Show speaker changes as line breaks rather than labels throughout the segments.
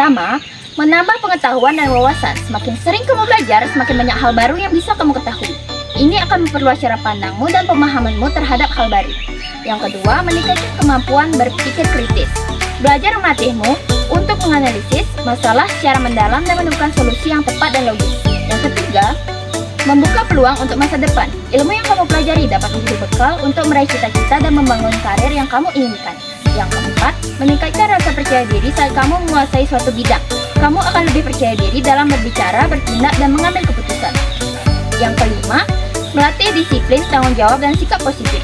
pertama, menambah pengetahuan dan wawasan. Semakin sering kamu belajar, semakin banyak hal baru yang bisa kamu ketahui. Ini akan memperluas cara pandangmu dan pemahamanmu terhadap hal baru. Yang kedua, meningkatkan kemampuan berpikir kritis. Belajar melatihmu untuk menganalisis masalah secara mendalam dan menemukan solusi yang tepat dan logis. Yang ketiga, membuka peluang untuk masa depan. Ilmu yang kamu pelajari dapat menjadi bekal untuk meraih cita-cita dan membangun karir yang kamu inginkan. Yang keempat, meningkatkan rasa percaya diri saat kamu menguasai suatu bidang. Kamu akan lebih percaya diri dalam berbicara, bertindak, dan mengambil keputusan. Yang kelima, melatih disiplin, tanggung jawab, dan sikap positif.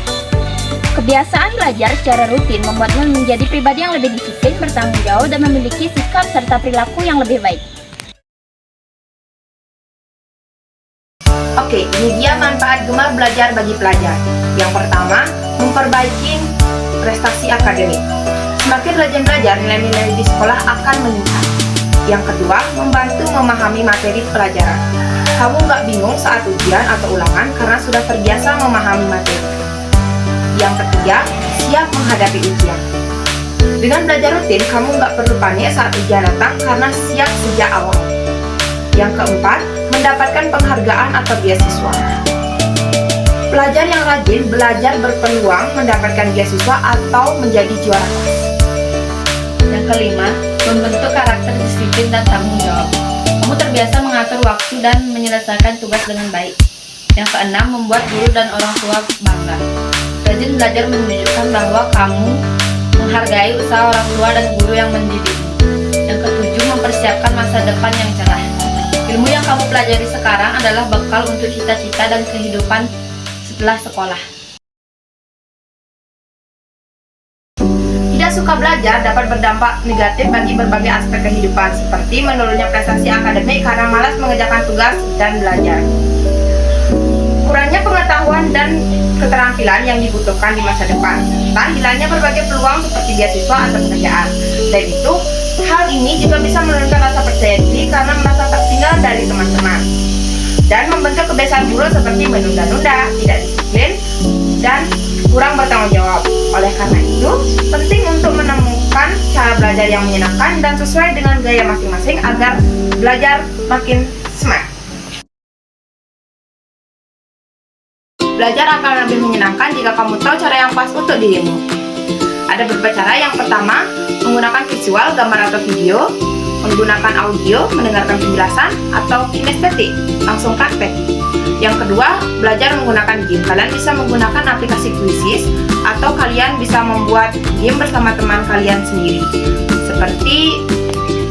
Kebiasaan belajar secara rutin membuatmu menjadi pribadi yang lebih disiplin, bertanggung jawab, dan memiliki sikap serta perilaku yang lebih baik.
Oke, ini dia manfaat gemar belajar bagi pelajar. Yang pertama, memperbaiki prestasi akademik. Semakin rajin belajar, nilai-nilai di sekolah akan meningkat. Yang kedua, membantu memahami materi pelajaran. Kamu nggak bingung saat ujian atau ulangan karena sudah terbiasa memahami materi. Yang ketiga, siap menghadapi ujian. Dengan belajar rutin, kamu nggak perlu panik saat ujian datang karena siap sejak awal. Yang keempat, mendapatkan penghargaan atau beasiswa. Pelajar yang rajin belajar berpeluang mendapatkan beasiswa atau menjadi juara kelas.
Yang kelima, membentuk karakter disiplin dan tanggung jawab. Kamu terbiasa mengatur waktu dan menyelesaikan tugas dengan baik. Yang keenam, membuat guru dan orang tua bangga. Rajin belajar menunjukkan bahwa kamu menghargai usaha orang tua dan guru yang mendidik. Yang ketujuh, mempersiapkan masa depan yang cerah. Ilmu yang kamu pelajari sekarang adalah bekal untuk cita-cita dan kehidupan setelah sekolah.
Tidak suka belajar dapat berdampak negatif bagi berbagai aspek kehidupan, seperti menurunnya prestasi akademik karena malas mengerjakan tugas dan belajar. Kurangnya pengetahuan dan keterampilan yang dibutuhkan di masa depan, serta hilangnya berbagai peluang seperti beasiswa atau pekerjaan. Dan itu, hal ini juga bisa menurunkan rasa percaya diri karena merasa tertinggal dari teman-teman. Dan membentuk kebiasaan buruk seperti menunda-nunda, tidak disiplin, dan kurang bertanggung jawab. Oleh karena itu, penting untuk menemukan cara belajar yang menyenangkan dan sesuai dengan gaya masing-masing agar belajar makin semangat. Belajar akan lebih menyenangkan jika kamu tahu cara yang pas untuk dirimu. Ada beberapa cara. Yang pertama, menggunakan visual, gambar atau video, menggunakan audio, mendengarkan penjelasan, atau kinestetik, langsung praktek. Yang kedua, belajar menggunakan game. Kalian bisa menggunakan aplikasi Quizzes, atau kalian bisa membuat game bersama teman kalian sendiri. Seperti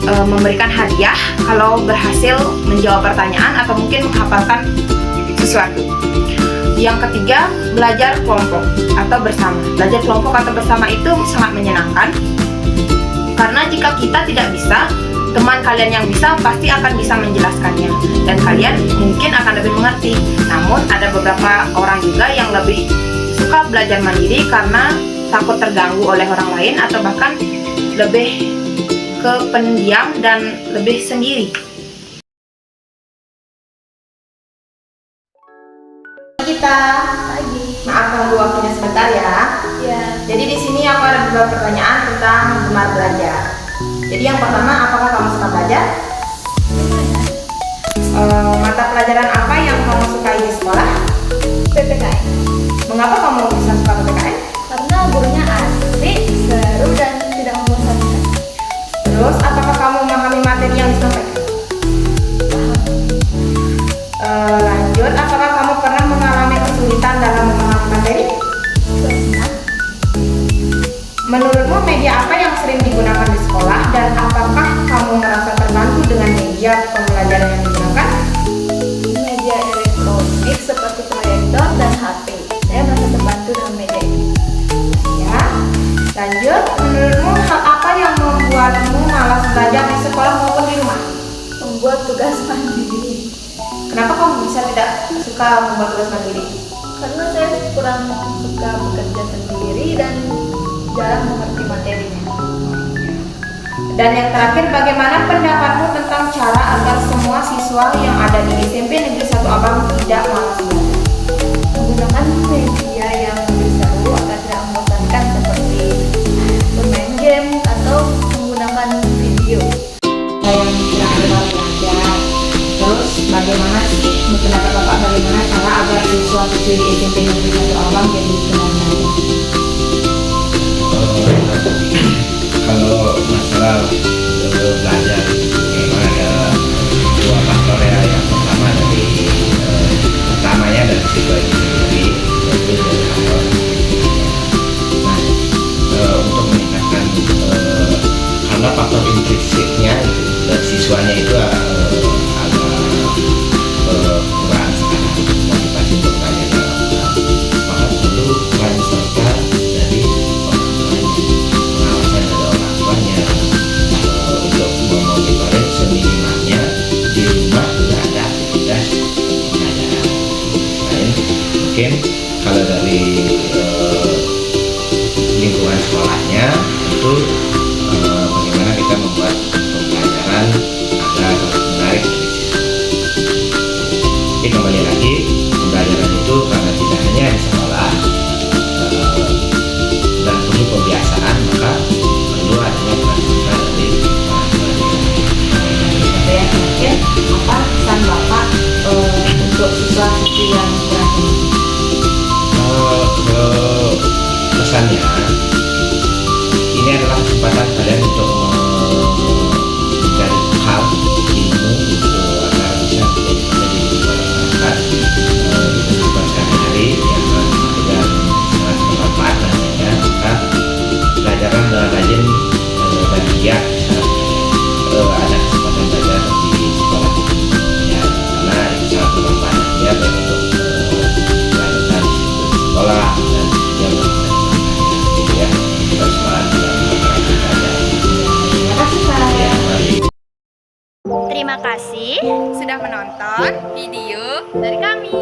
memberikan hadiah kalau berhasil menjawab pertanyaan atau mungkin menghafalkan sesuatu. Yang ketiga, belajar kelompok atau bersama. Belajar kelompok atau bersama itu sangat menyenangkan, karena jika kita tidak bisa, teman kalian yang bisa pasti akan bisa menjelaskannya, dan kalian mungkin akan lebih mengerti. Namun ada beberapa orang juga yang lebih suka belajar mandiri karena takut terganggu oleh orang lain, atau bahkan lebih ke pendiam dan lebih sendiri. Kita maaf ganggu waktunya sebentar ya. Jadi di sini aku ada beberapa pertanyaan tentang gemar belajar. Jadi yang pertama, apakah kamu suka belajar? Mata pelajaran apa yang kamu sukai di sekolah?
PPKN.
Mengapa kamu bisa suka PPKN?
Karena gurunya asik, seru, dan tidak membosankan.
Terus, apakah kamu memahami materi yang disampaikan? Lanjut, apakah kamu pernah mengalami kesulitan dalam memahami materi?
Pernah.
Menurutmu media apa yang sering digunakan di sekolah, dan apakah kamu merasa terbantu dengan media pembelajaran yang digunakan?
Media elektronik seperti proyektor dan HP. Saya merasa terbantu dengan media ini.
Ya. Lanjut, menurutmu hal apa yang membuatmu malas belajar di sekolah maupun di rumah?
Membuat tugas mandiri.
Kenapa kamu bisa tidak suka membuat tugas mandiri?
Karena saya kurang suka bekerja sendiri dan jarang mengerti materinya.
Dan yang terakhir, bagaimana pendapatmu tentang cara agar semua siswa yang ada di SMP Negeri 1 Abang tidak malas belajar?
Menggunakan media yang lebih seru agar tidak membosankan, seperti bermain game atau menggunakan video.
lingkungan sekolahnya itu bagaimana kita membuat pembelajaran agar menarik bagi siswa. Jadi kembali lagi, pembelajaran itu karena tidak hanya di sekolah dan perlu pembiasaan, maka perlu adanya peran serta dari mahasiswa.
Saya mungkin apa pesan Bapak untuk siswa-siswi yang kurang ini?
Pesannya, ini adalah kesempatan kalian untuk mencari hal ilmu agar bisa menjadi kehidupan masyarakat di kehidupan sehari-hari yang dengan sangat bermanfaat nantinya. Maka belajarlah dengan rajin dan giat saat ada kesempatan belajar di sekolah ya, karena itu sangat bermanfaat nantinya baik untuk melanjutkan di sekolah dan juga ya, kita semangat dan belajar.
Terima kasih Pak.
Ya, mari.
Terima kasih
Sudah menonton video dari kami.